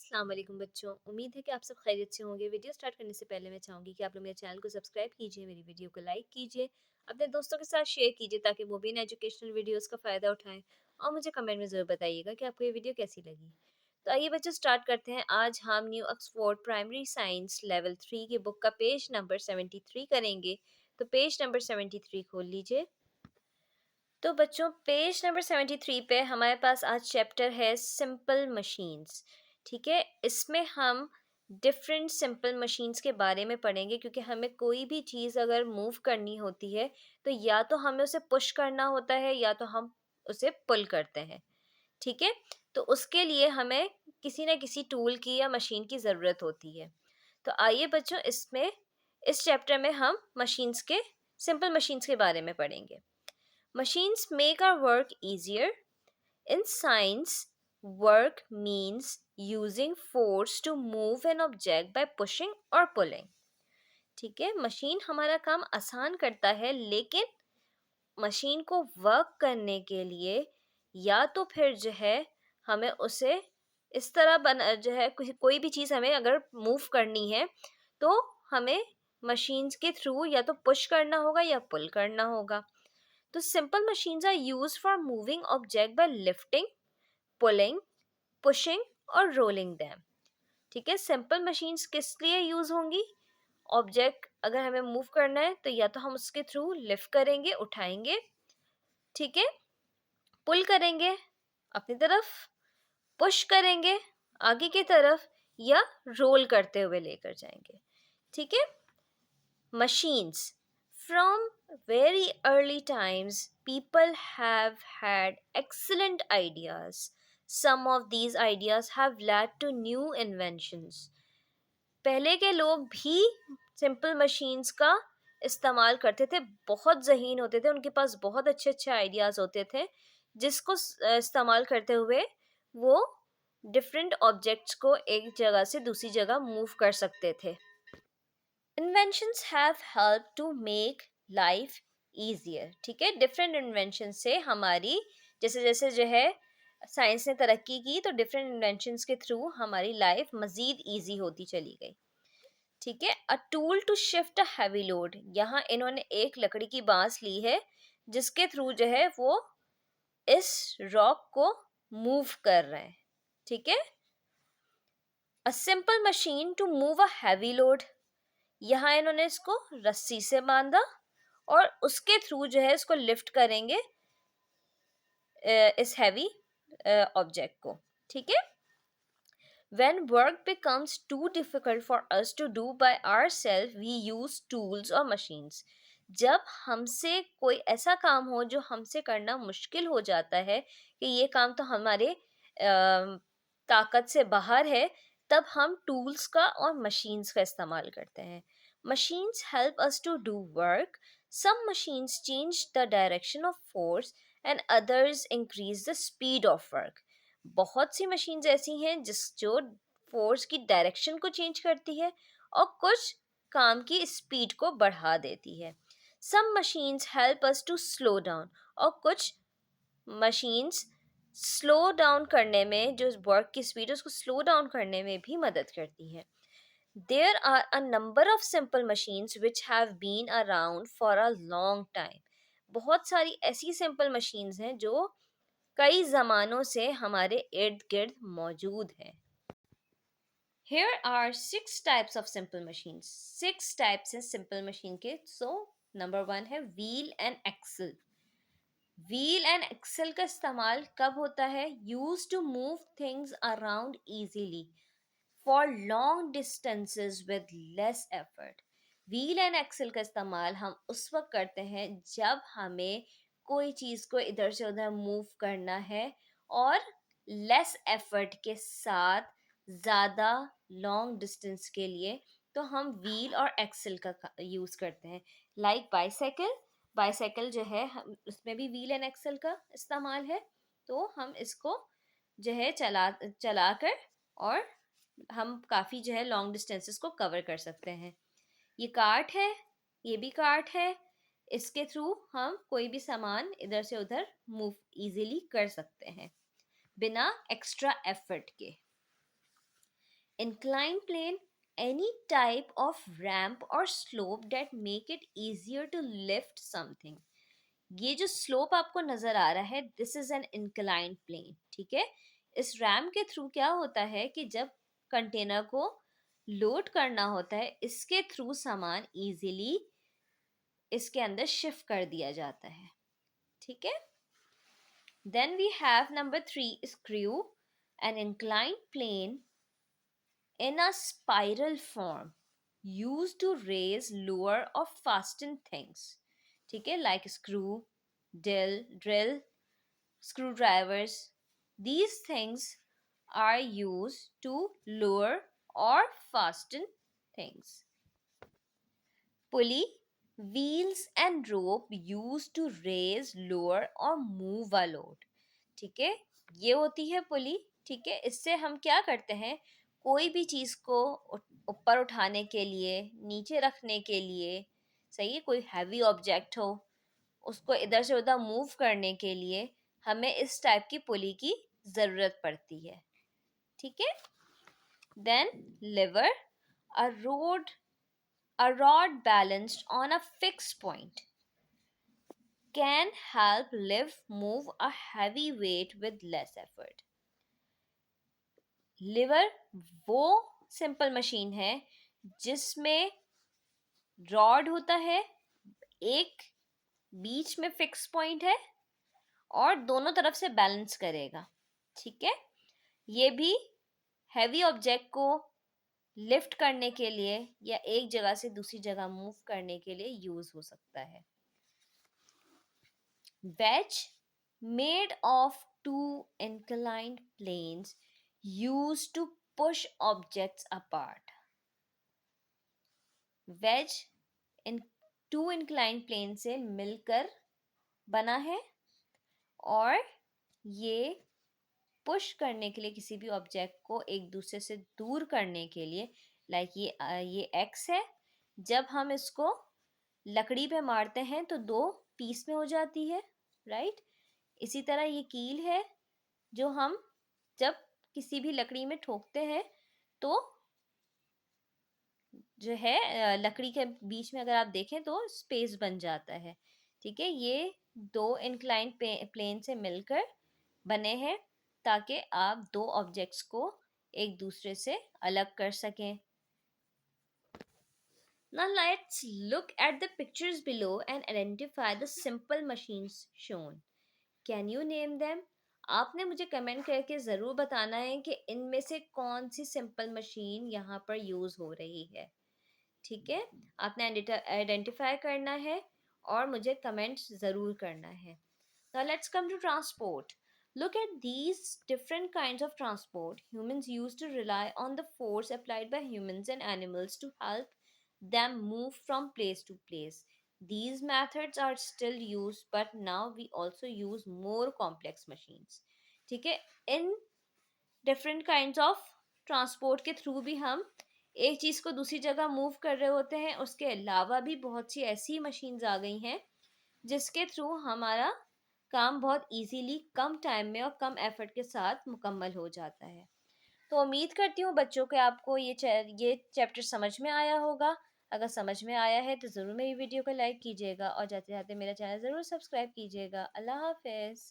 अस्सलाम वालेकुम बच्चों। उम्मीद है कि आप सब खैरियत से होंगे। वीडियो स्टार्ट करने से पहले मैं चाहूँगी कि आप लोग मेरे चैनल को सब्सक्राइब कीजिए, मेरी वीडियो को लाइक कीजिए, अपने दोस्तों के साथ शेयर कीजिए ताकि वो भी इन एजुकेशनल वीडियोस का फ़ायदा उठाएं। और मुझे कमेंट में ज़रूर बताइएगा कि आपको ये वीडियो कैसी लगी। तो आइए बच्चों स्टार्ट करते हैं। आज हम new Oxford primary science level 3 की बुक का पेज नंबर 73 करेंगे। तो पेज नंबर 73 खोल लीजिए। तो बच्चों पेज नंबर 73 पे हमारे पास आज चैप्टर है सिंपल मशीन्स। ठीक है, इसमें हम डिफरेंट सिंपल मशीन्स के बारे में पढ़ेंगे क्योंकि हमें कोई भी चीज़ अगर मूव करनी होती है तो या तो हमें उसे पुश करना होता है या तो हम उसे पुल करते हैं। ठीक है, तो उसके लिए हमें किसी ना किसी टूल की या मशीन की ज़रूरत होती है। तो आइए बच्चों इस चैप्टर में हम मशीन्स के सिंपल मशीन्स के बारे में पढ़ेंगे। Machines make our work easier. In science, work means using force to move an object by pushing or pulling. ठीक है, मशीन हमारा काम आसान करता है, लेकिन मशीन को वर्क करने के लिए या तो फिर जो है हमें उसे इस तरह बना जो है कोई भी चीज़ हमें अगर मूव करनी है तो हमें मशीन्स के थ्रू या तो पुश करना होगा या पुल करना होगा। तो simple machines are used for moving object by lifting, pulling, pushing और रोलिंग देम। ठीक है, सिंपल मशीन्स किस लिए यूज होंगी? ऑब्जेक्ट अगर हमें मूव करना है तो या तो हम उसके थ्रू लिफ्ट करेंगे, उठाएंगे, ठीक है, पुल करेंगे अपनी तरफ, पुश करेंगे आगे की तरफ, या रोल करते हुए लेकर जाएंगे। ठीक है, machines. From very early times, people have had excellent ideas. Some of these ideas have led to new inventions. पहले के लोग भी सिंपल मशीन्स का इस्तेमाल करते थे, बहुत ज़हीन होते थे, उनके पास बहुत अच्छे अच्छे आइडियाज़ होते थे जिसको इस्तेमाल करते हुए वो डिफरेंट ऑब्जेक्ट्स को एक जगह से दूसरी जगह मूव कर सकते थे। Inventions have help to make life easier. ठीक है, डिफरेंट इन्वेंशन से हमारी जैसे जैसे जो है साइंस ने तरक्की की तो डिफरेंट इन्वेंशंस के थ्रू हमारी लाइफ मज़ीद ईजी होती चली गई। ठीक है, a tool to shift a heavy load, यहाँ इन्होंने एक लकड़ी की बांस ली है जिसके थ्रू जो है वो इस रॉक को मूव कर रहे हैं। ठीक है, a simple machine to move a heavy load, यहाँ इन्होंने इसको रस्सी से बांधा और उसके थ्रू जो है इसको लिफ्ट करेंगे इस हैवी ऑब्जेक्ट को। ठीक है, when work becomes too difficult for us to do by ourselves we use tools or machines। जब हमसे कोई ऐसा काम हो जो हमसे करना मुश्किल हो जाता है कि ये काम तो हमारे ताकत से बाहर है, तब हम टूल्स का और मशीन्स का इस्तेमाल करते हैं। Machines help us to do work. Some machines change the direction of force and others increase the speed of work. बहुत सी मशीन्स ऐसी हैं जो फोर्स की डायरेक्शन को चेंज करती है और कुछ काम की स्पीड को बढ़ा देती है। Some machines help us to slow down, और कुछ मशीन्स स्लो डाउन करने में, जो वर्क की स्पीड है उसको स्लो डाउन करने में भी मदद करती है। There are a number of simple machines which have been around for a long time. बहुत सारी ऐसी सिंपल मशीन्स हैं जो कई ज़मानों से हमारे इर्द गिर्द मौजूद हैं। Here are 6 types of simple machines. 6 types हैं simple machine के। So number 1 है wheel and axle। Wheel and axle का इस्तेमाल कब होता है? Use to move things around easily for long distances with less effort. Wheel and axle का इस्तेमाल हम उस वक्त करते हैं जब हमें कोई चीज़ को इधर से उधर मूव करना है और लेस एफर्ट के साथ ज़्यादा लॉन्ग डिस्टेंस के लिए, तो हम व्हील और एक्सल का यूज़ करते हैं। लाइक बाईसाइकिल, बाईसाइकिल जो है हम उसमें भी व्हील एंड एक्सल का इस्तेमाल है, तो हम इसको जो है चलाकर और हम काफ़ी जो है लॉन्ग डिस्टेंसेस को कवर कर सकते हैं। ये कार्ट है, ये भी कार्ट है, इसके थ्रू हम कोई भी सामान इधर से उधर मूव इजीली कर सकते हैं बिना एक्स्ट्रा एफर्ट के। inclined plane, any type of ramp or slope that make it easier to lift something. ये जो स्लोप आपको नजर आ रहा है, this is an inclined plane, ठीक है। इस रैम के थ्रू क्या होता है कि जब कंटेनर को लोड करना होता है, इसके थ्रू सामान इजीली इसके अंदर शिफ्ट कर दिया जाता है, ठीक है। Then we have number 3, screw, an inclined plane in a spiral form used to raise, lower or fasten things, ठीक है, like screw, drill, screwdrivers. These things are used to lower or fasten things. Pulley, wheels and rope used to raise, lower or move a load. ठीक है, ये होती है पुली, ठीक है। इससे हम क्या करते हैं, कोई भी चीज को ऊपर उठाने के लिए, नीचे रखने के लिए, सही है, कोई हैवी ऑब्जेक्ट हो उसको इधर से उधर मूव करने के लिए हमें इस टाइप की पुली की जरूरत पड़ती है, ठीक है। Then lever, a rod a rod balanced on a fixed point can help lift move a heavy weight with less effort. Liver वो सिंपल मशीन है जिसमें रॉड होता है, एक बीच में फिक्स पॉइंट है और दोनों तरफ से बैलेंस करेगा, ठीक है। ये भी हैवी ऑब्जेक्ट को लिफ्ट करने के लिए या एक जगह से दूसरी जगह मूव करने के लिए यूज हो सकता है। Wedge, made of two inclined planes used to push objects apart. Wedge in two inclined plane से मिलकर बना है और ये पुश करने के लिए, किसी भी ऑब्जेक्ट को एक दूसरे से दूर करने के लिए, लाइक ये एक्स है, जब हम इसको लकड़ी पे मारते हैं तो दो पीस में हो जाती है, राइट। इसी तरह ये कील है जो हम जब किसी भी लकड़ी में ठोकते हैं तो जो है लकड़ी के बीच में अगर आप देखें तो स्पेस बन जाता है, ठीक है। ये दो इंक्लाइंड प्लेन से मिलकर बने हैं ताकि आप दो ऑब्जेक्ट्स को एक दूसरे से अलग कर सकें। Now let's look at the pictures below and identify the simple machines shown. Can you name them? आपने मुझे कमेंट करके ज़रूर बताना है कि इनमें से कौन सी सिंपल मशीन यहाँ पर यूज़ हो रही है, ठीक है। आपने आइडेंटिफाई करना है और मुझे कमेंट ज़रूर करना है। Now let's come to transport. Look at these different kinds of transport. Humans used to rely on the force applied by humans and animals to help them move from place to place. These methods are still used, but now we also use more complex machines. ठीक है, in different kinds of transport के through भी हम एक चीज़ को दूसरी जगह move कर रहे होते हैं। उसके अलावा भी बहुत सी ऐसी मशीन्स आ गई हैं जिसके थ्रू हमारा काम बहुत इजीली कम टाइम में और कम एफर्ट के साथ मुकम्मल हो जाता है। तो उम्मीद करती हूँ बच्चों के आपको ये चैप्टर समझ में आया होगा। अगर समझ में आया है तो ज़रूर मेरी वीडियो को लाइक कीजिएगा और जाते जाते मेरा चैनल ज़रूर सब्सक्राइब कीजिएगा। अल्लाह हाफ़िज़।